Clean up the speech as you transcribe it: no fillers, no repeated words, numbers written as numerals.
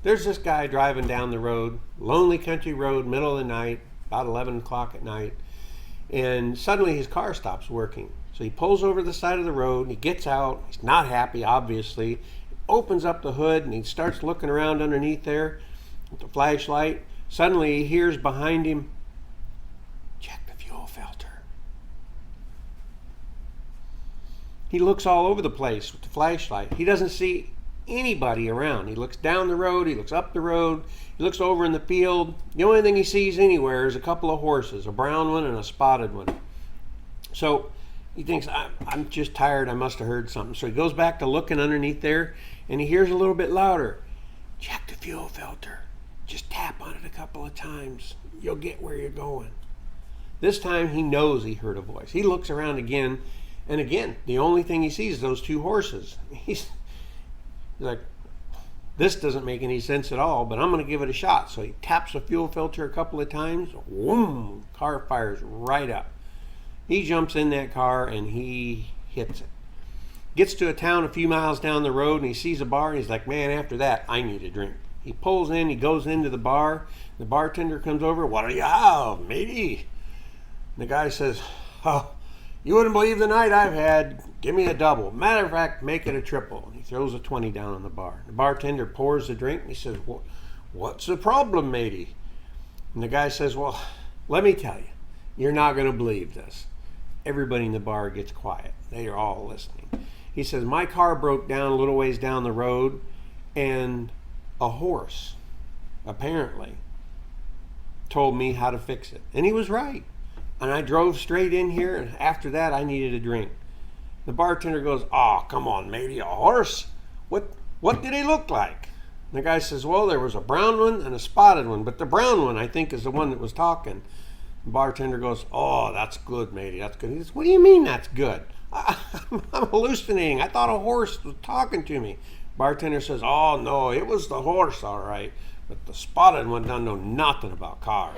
There's this guy driving down the road, lonely country road, middle of the night, about 11 o'clock at night, and suddenly his car stops working. So he pulls over the side of the road, and he gets out. He's not happy, obviously. Opens up the hood, and he starts looking around underneath there with the flashlight. Suddenly he hears behind him, "Check the fuel filter." He looks all over the place with the flashlight. He doesn't see anybody around. He looks down the road, he looks up the road, he looks over in the field. The only thing he sees anywhere is a couple of horses, a brown one and a spotted one. So he thinks, I'm just tired, I must have heard something. So he goes back to looking underneath there, and he hears a little bit louder, "Check the fuel filter. Just tap on it a couple of times. You'll get where you're going." This time he knows he heard a voice. He looks around again, and again, the only thing he sees is those two horses. He's like, this doesn't make any sense at all, but I'm going to give it a shot. So he taps the fuel filter a couple of times. Whoom! Car fires right up. He jumps in that car and he hits it. Gets to a town a few miles down the road and he sees a bar and he's like, man, after that, I need a drink. He pulls in, he goes into the bar. The bartender comes over. "What do you have, matey?" And the guy says, "Oh, you wouldn't believe the night I've had. Give me a double. Matter of fact, make it a triple." And he throws a 20 down on the bar. The bartender pours the drink and he says, "What's the problem, matey?" And the guy says, "Well, let me tell you, you're not going to believe this." Everybody in the bar gets quiet. They are all listening. He says, "My car broke down a little ways down the road, and a horse, apparently, told me how to fix it." And he was right. And I drove straight in here, and after that, I needed a drink. The bartender goes, "Oh, come on, matey, a horse? What did he look like?" And the guy says, "Well, there was a brown one and a spotted one, but the brown one, I think, is the one that was talking." The bartender goes, "Oh, that's good, matey, that's good." He says, "What do you mean that's good? I'm hallucinating. I thought a horse was talking to me." Bartender says, "Oh, no, it was the horse, all right. But the spotted one doesn't know nothing about cars."